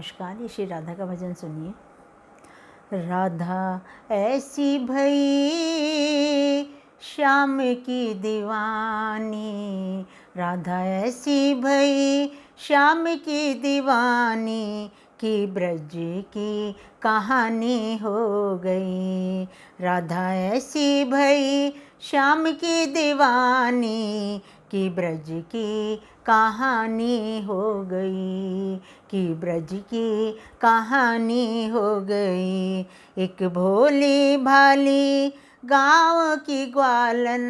नमस्कार, ये श्री राधा का भजन सुनिए। राधा ऐसी भई श्याम की दीवानी, राधा ऐसी भई श्याम की दीवानी, कि ब्रज की कहानी हो गई। राधा ऐसी भई श्याम की दीवानी, कि ब्रज की कहानी हो गई, कि ब्रज की कहानी हो गई। एक भोली भाली गाँव की ग्वालन,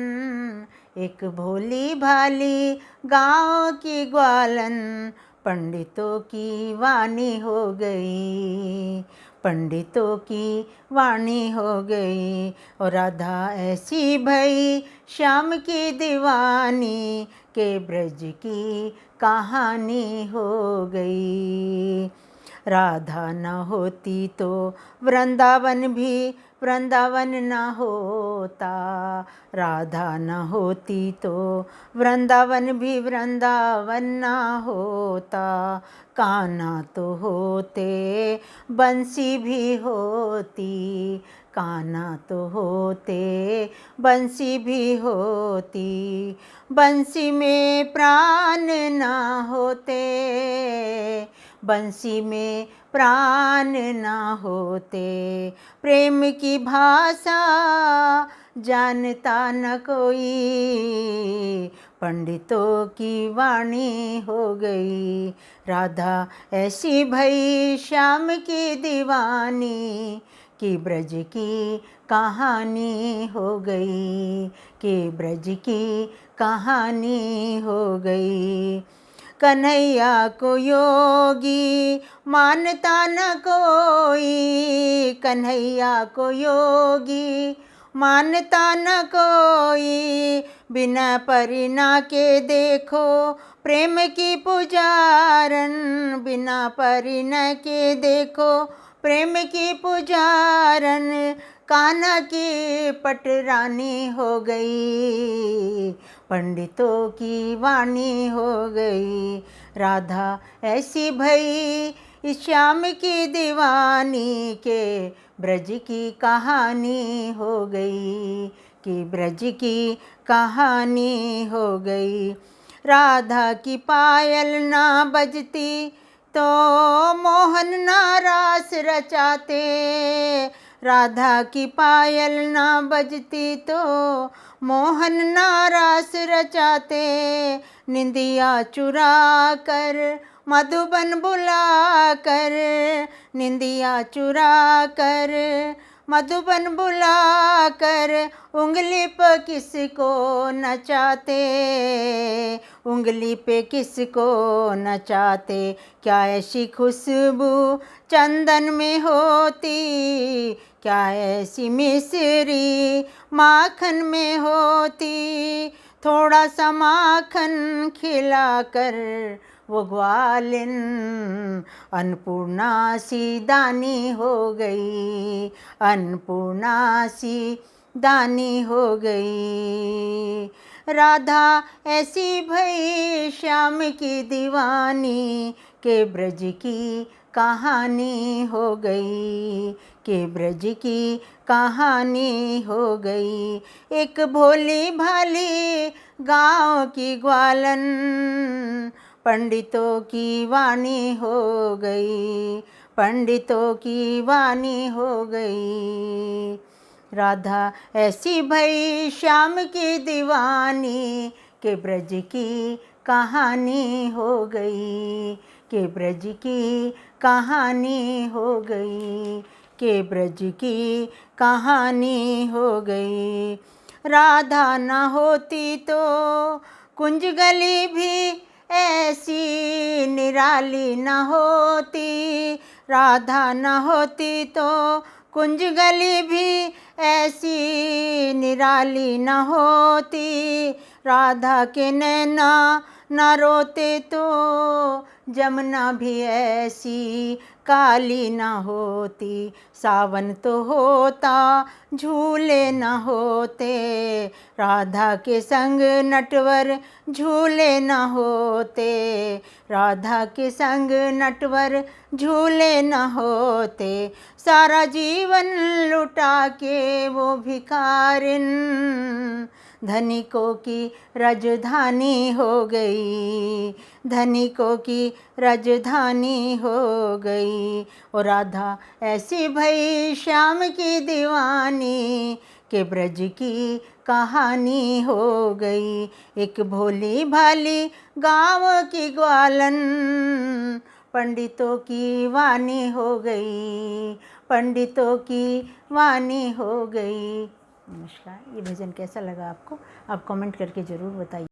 एक भोली भाली गाँव की ग्वालन, पंडितों की वाणी हो गई, पंडितों की वाणी हो गई। और राधा ऐसी भई श्याम की दीवानी, के ब्रज की कहानी हो गई। राधा न होती तो वृंदावन भी वृंदावन न होता, राधा न होती तो वृंदावन भी वृंदावन न होता। कान्हा तो होते बंसी भी होती, कान्हा तो होते बंसी भी होती। बंसी में प्राण न होते, बंसी में प्राण न होते। प्रेम की भाषा जानता न कोई, पंडितों की वाणी हो गई। राधा ऐसी भई श्याम की दीवानी, कि ब्रज की कहानी हो गई, कि ब्रज की कहानी हो गई। कन्हैया को योगी मानता न कोई, कन्हैया को योगी मानता न कोई। बिना परिणा के देखो प्रेम की पुजारन, बिना परिणय के देखो प्रेम की पुजारन। कान्हा की पटरानी हो गई, पंडितों की वाणी हो गई। राधा ऐसी भई इस श्याम की दीवानी, के ब्रज की कहानी हो गई, कि ब्रज की कहानी हो गई। राधा की पायल ना बजती तो मोहन ना रास रचाते, राधा की पायल ना बजती तो मोहन ना रास रचाते। निंदिया चुरा कर मधुबन बुला कर, निंदिया चुरा कर मधुबन बुला कर, उंगली पे किसको नचाते, उंगली पे किसको नचाते। क्या ऐसी खुशबू चंदन में होती, क्या ऐसी मिश्री माखन में होती। थोड़ा सा माखन खिलाकर वो ग्वालिन अन्नपूर्णा सी दानी हो गई, अन्नपूर्णा सी दानी हो गई। राधा ऐसी भई श्याम की दीवानी, के ब्रज की कहानी हो गई, के ब्रज की कहानी हो गई। एक भोली भाली गाँव की ग्वालन, पंडितों की वाणी हो गई, पंडितों की वाणी हो गई। राधा ऐसी भई श्याम की दीवानी, के ब्रज की कहानी हो गई, के ब्रज की कहानी हो गई, के ब्रज की कहानी हो गई। राधा न होती तो कुंज गली भी ऐसी निराली न होती, राधा न होती तो कुंज गली भी ऐसी निराली न होती। राधा के नैना न रोते तो जमुना भी ऐसी काली न होती, सावन तो होता झूले न होते, राधा के संग नटवर झूले न होते, राधा के संग नटवर झूले न होते, सारा जीवन लुटा के वो भिखारिन धनिकों की राजधानी हो गई, धनिकों की राजधानी हो गई। और राधा ऐसी भई श्याम की दीवानी के ब्रज की कहानी हो गई। एक भोली भाली गाँव की ग्वालन पंडितों की वाणी हो गई, पंडितों की वाणी हो गई। नमस्कार। ये भजन कैसा लगा आपको? आप कमेंट करके ज़रूर बताइए।